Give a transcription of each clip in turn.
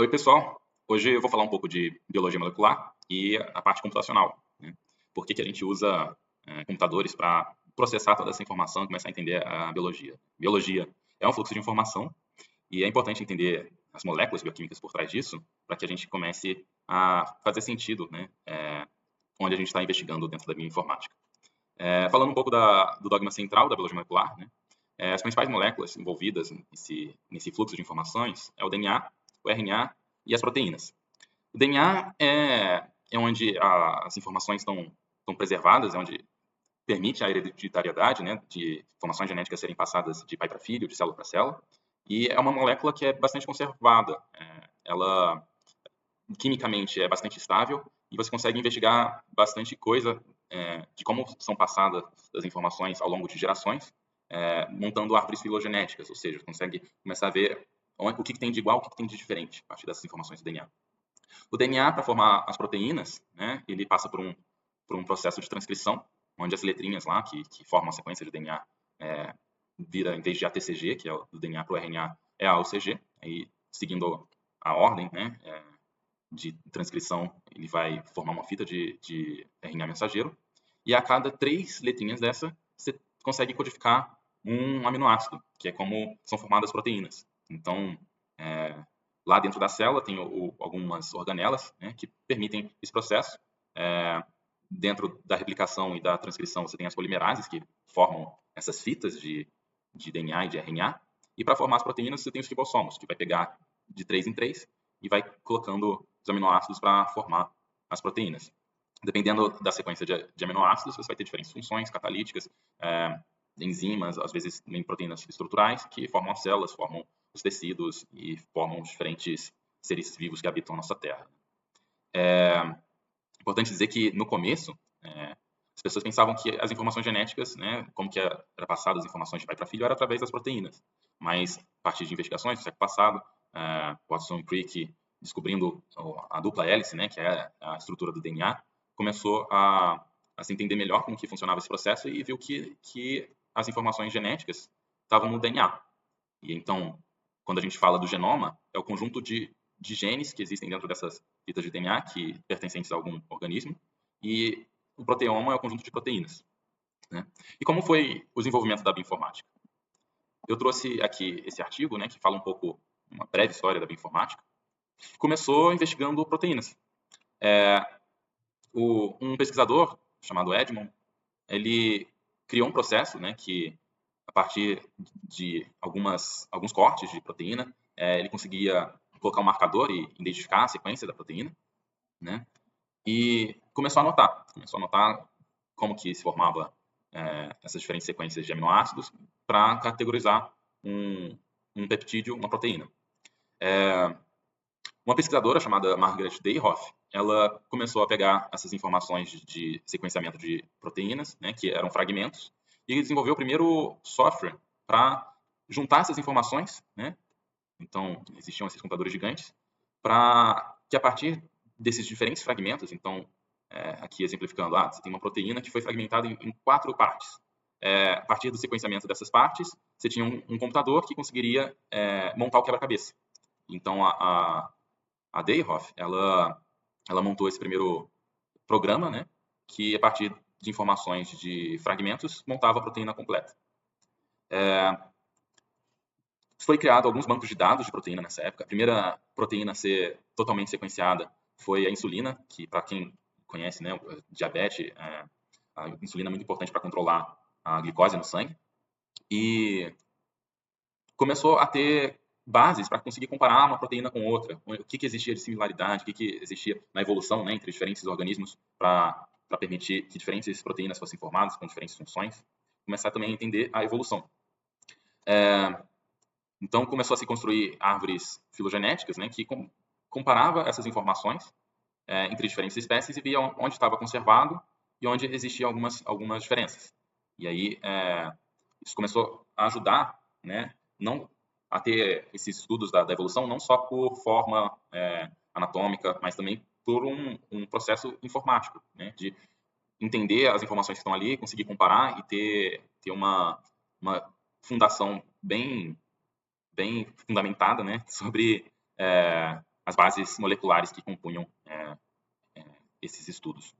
Oi, pessoal. Hoje eu vou falar um pouco de biologia molecular e a parte computacional, né? Por que que a gente usa computadores para processar toda essa informação e começar a entender a biologia? Biologia é um fluxo de informação e é importante entender as moléculas bioquímicas por trás disso para que a gente comece a fazer sentido, né? Onde a gente está investigando dentro da bioinformática. Falando um pouco do dogma central da biologia molecular, né? As principais moléculas envolvidas nesse fluxo de informações é o DNA, o RNA e as proteínas. O DNA é onde as informações estão preservadas, é onde permite a hereditariedade, né, de informações genéticas serem passadas de pai para filho, de célula para célula, e é uma molécula que é bastante conservada. Ela quimicamente é bastante estável e você consegue investigar bastante coisa de como são passadas as informações ao longo de gerações, montando árvores filogenéticas, ou seja, consegue começar a ver o que tem de igual, o que tem de diferente a partir dessas informações do DNA. O DNA, para formar as proteínas, né, ele passa por um processo de transcrição, onde as letrinhas lá que formam a sequência de DNA vira, em vez de ATCG, que é do DNA para o RNA, é a AUCG, aí seguindo a ordem, né, de transcrição, ele vai formar uma fita de RNA mensageiro, e a cada 3 letrinhas dessa, você consegue codificar um aminoácido, que é como são formadas as proteínas. Então, lá dentro da célula tem algumas organelas, né, que permitem esse processo. Dentro da replicação e da transcrição, você tem as polimerases, que formam essas fitas de DNA e de RNA. E para formar as proteínas, você tem os ribossomos, que vai pegar de 3 em 3 e vai colocando os aminoácidos para formar as proteínas. Dependendo da sequência de aminoácidos, você vai ter diferentes funções catalíticas, enzimas, às vezes nem proteínas estruturais, que formam as células, formam os tecidos e formam os diferentes seres vivos que habitam a nossa Terra. É importante dizer que, no começo, as pessoas pensavam que as informações genéticas, né, como que era passado as informações de pai para filho, era através das proteínas. Mas, a partir de investigações do século passado, Watson e Crick descobrindo a dupla hélice, né, que é a estrutura do DNA, começou a se entender melhor como que funcionava esse processo e viu que as informações genéticas estavam no DNA. E então, quando a gente fala do genoma, é o conjunto de genes que existem dentro dessas fitas de DNA que pertencentes a algum organismo, e o proteoma é o conjunto de proteínas, né? E como foi o desenvolvimento da bioinformática? Eu trouxe aqui esse artigo, né, que fala um pouco, uma breve história da bioinformática. Começou investigando proteínas. Um pesquisador chamado Edmond, ele criou um processo, né, que a partir de alguns cortes de proteína, ele conseguia colocar um marcador e identificar a sequência da proteína, né? E começou a notar como que se formava essas diferentes sequências de aminoácidos para categorizar um peptídeo, uma proteína. Uma pesquisadora chamada Margaret Dayhoff, ela começou a pegar essas informações de sequenciamento de proteínas, né, que eram fragmentos, e desenvolveu o primeiro software para juntar essas informações, né? Então, existiam esses computadores gigantes, para que a partir desses diferentes fragmentos, então, aqui exemplificando, você tem uma proteína que foi fragmentada em 4 partes. A partir do sequenciamento dessas partes, você tinha um computador que conseguiria montar o quebra-cabeça. Então, a Dayhoff, ela montou esse primeiro programa, né, que a partir de informações de fragmentos montava a proteína completa. Foi criado alguns bancos de dados de proteína nessa época. A primeira proteína a ser totalmente sequenciada foi a insulina, que para quem conhece, né, diabetes, a insulina é muito importante para controlar a glicose no sangue. E começou a ter bases para conseguir comparar uma proteína com outra, o que existia de similaridade, o que existia na evolução, né, entre diferentes organismos para permitir que diferentes proteínas fossem formadas com diferentes funções. Começar também a entender a evolução. Então começou a se construir árvores filogenéticas, né, que comparava essas informações entre diferentes espécies e via onde estava conservado e onde existiam algumas diferenças. E aí isso começou a ajudar, né, não a ter esses estudos da evolução não só por forma anatômica, mas também por um processo informático, né, de entender as informações que estão ali, conseguir comparar e ter uma fundação bem fundamentada, né, sobre as bases moleculares que compunham esses estudos.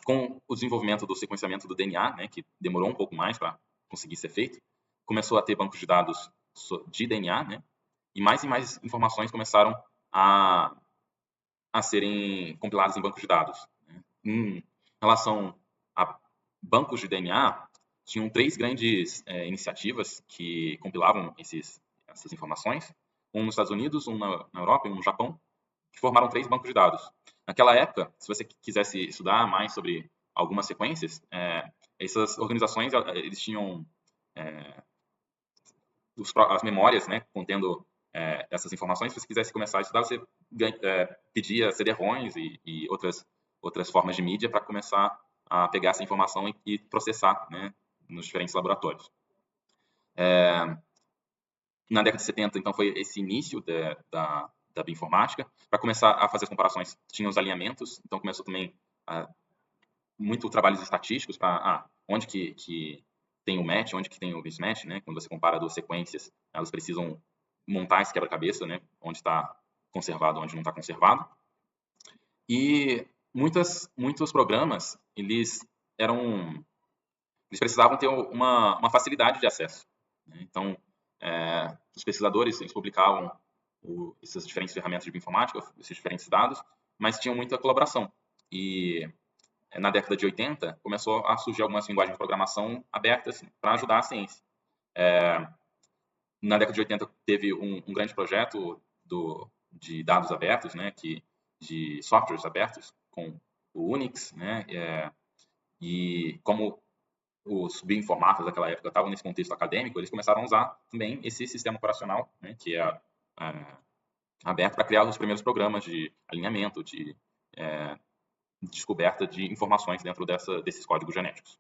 Com o desenvolvimento do sequenciamento do DNA, né, que demorou um pouco mais para conseguir ser feito, começou a ter bancos de dados de DNA, né, e mais informações começaram a serem compiladas em bancos de dados. Né. Em relação a bancos de DNA, tinham 3 grandes iniciativas que compilavam essas informações, um nos Estados Unidos, um na Europa e um no Japão, que formaram 3 bancos de dados. Naquela época, se você quisesse estudar mais sobre algumas sequências, essas organizações eles tinham as memórias, né, contendo essas informações. Se você quisesse começar a estudar, você pedia CD-ROMs e outras formas de mídia para começar a pegar essa informação e processar, né, nos diferentes laboratórios. Na década de 70, então, foi esse início da bioinformática. Para começar a fazer as comparações, tinha os alinhamentos, então começou também muito trabalhos estatísticos para onde que tem o match, onde que tem o mismatch, né? Quando você compara duas sequências, elas precisam montar esse quebra-cabeça, né? Onde está conservado, onde não está conservado. E muitos programas, eles precisavam ter uma facilidade de acesso, né? Então, os pesquisadores, eles publicavam essas diferentes ferramentas de bioinformática, esses diferentes dados, mas tinham muita colaboração. E na década de 80, começou a surgir algumas linguagens de programação abertas para ajudar a ciência. Na década de 80, teve um grande projeto de dados abertos, né, de softwares abertos, com o Unix, né, e como os bioinformáticos daquela época estavam nesse contexto acadêmico, eles começaram a usar também esse sistema operacional, né, que é aberto, para criar os primeiros programas de alinhamento, de descoberta de informações dentro desses códigos genéticos.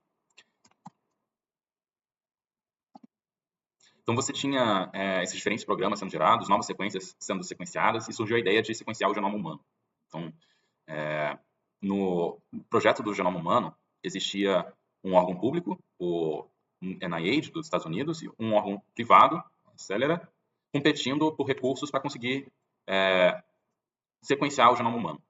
Então você tinha esses diferentes programas sendo gerados, novas sequências sendo sequenciadas, e surgiu a ideia de sequenciar o genoma humano. Então, no projeto do genoma humano, existia um órgão público, o NIH dos Estados Unidos, e um órgão privado, a Celera, competindo por recursos para conseguir sequenciar o genoma humano.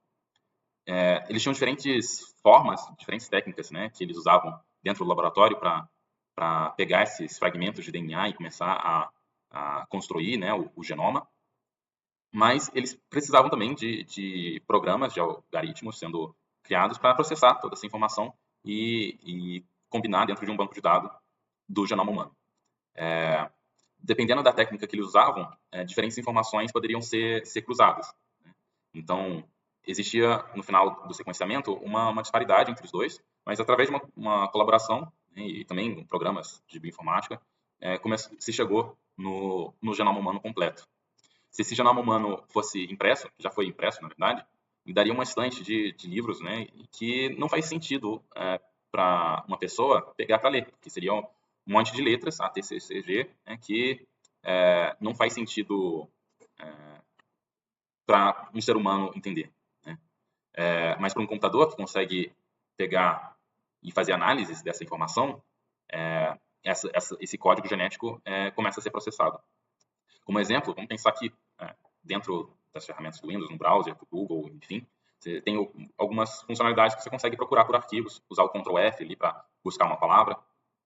Eles tinham diferentes formas, diferentes técnicas, né, que eles usavam dentro do laboratório para pegar esses fragmentos de DNA e começar a construir, né, o genoma. Mas eles precisavam também de programas, de algoritmos sendo criados para processar toda essa informação e combinar dentro de um banco de dados do genoma humano. Dependendo da técnica que eles usavam, diferentes informações poderiam ser cruzadas, né? Então, existia, no final do sequenciamento, uma disparidade entre os dois, mas através de uma colaboração, né, e também programas de bioinformática, se chegou no genoma humano completo. Se esse genoma humano fosse impresso, já foi impresso, na verdade, ele daria uma estante de livros, né, que não faz sentido para uma pessoa pegar para ler, porque seriam um monte de letras, A, T, C, C, G, né, que não faz sentido para um ser humano entender, né? Mas para um computador que consegue pegar e fazer análises dessa informação, esse código genético começa a ser processado. Como exemplo, vamos pensar que dentro das ferramentas do Windows, no browser, do Google, enfim, você tem algumas funcionalidades que você consegue procurar por arquivos, usar o Ctrl F ali para buscar uma palavra,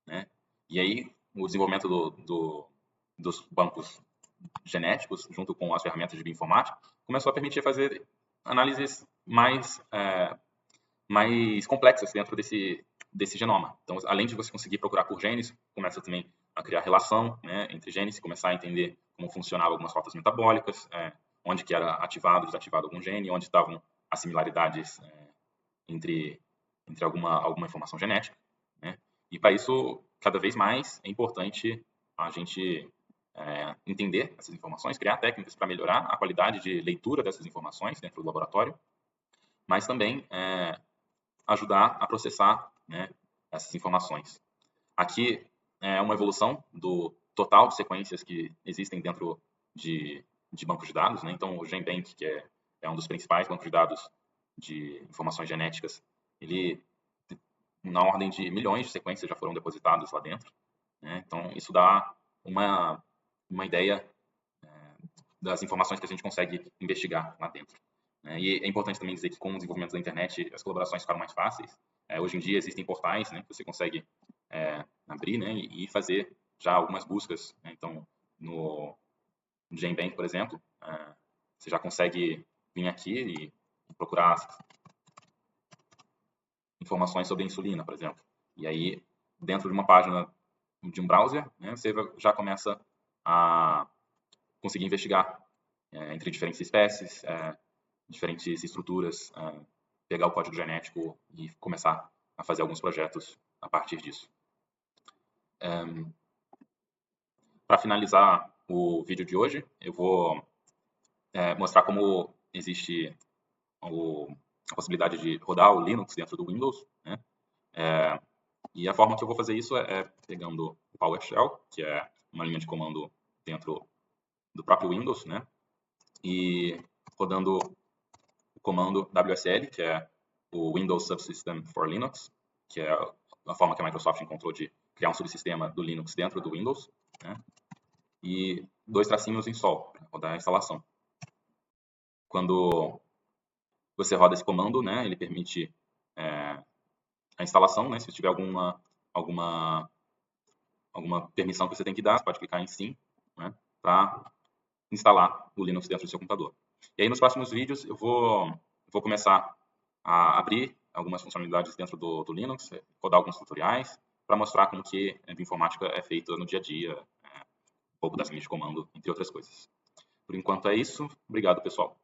né? E aí o desenvolvimento dos bancos genéticos, junto com as ferramentas de bioinformática, começou a permitir fazer análises mais complexas dentro desse genoma. Então, além de você conseguir procurar por genes, começa também a criar relação, né, entre genes, começar a entender como funcionavam algumas rotas metabólicas, onde que era ativado ou desativado algum gene, onde estavam as similaridades entre alguma informação genética, né? E para isso, cada vez mais é importante a gente entender essas informações, criar técnicas para melhorar a qualidade de leitura dessas informações dentro do laboratório, mas também ajudar a processar, né, essas informações. Aqui é uma evolução do total de sequências que existem dentro de bancos de dados, né? Então, o GenBank, que é um dos principais bancos de dados de informações genéticas, ele, na ordem de milhões de sequências já foram depositadas lá dentro, né? Então, isso dá uma ideia das informações que a gente consegue investigar lá dentro. E é importante também dizer que com o desenvolvimento da internet as colaborações ficaram mais fáceis. Hoje em dia existem portais, né, que você consegue abrir, né, e fazer já algumas buscas. Então, no GenBank, por exemplo, você já consegue vir aqui e procurar informações sobre a insulina, por exemplo. E aí, dentro de uma página de um browser, né, você já começa a conseguir investigar entre diferentes espécies, diferentes estruturas, pegar o código genético e começar a fazer alguns projetos a partir disso. Para finalizar o vídeo de hoje, eu vou mostrar como existe a possibilidade de rodar o Linux dentro do Windows, né? E a forma que eu vou fazer isso é pegando o PowerShell, que é uma linha de comando dentro do próprio Windows, né? E rodando o comando WSL, que é o Windows Subsystem for Linux, que é a forma que a Microsoft encontrou de criar um subsistema do Linux dentro do Windows, né? E 2 tracinhos em Sol, para rodar a instalação. Quando você roda esse comando, né, ele permite a instalação, né, se tiver alguma permissão que você tem que dar, você pode clicar em sim, né, para instalar o Linux dentro do seu computador. E aí nos próximos vídeos eu vou começar a abrir algumas funcionalidades dentro do Linux, rodar alguns tutoriais, para mostrar como que a informática é feita no dia a dia, um pouco das linhas de comando, entre outras coisas. Por enquanto é isso. Obrigado, pessoal.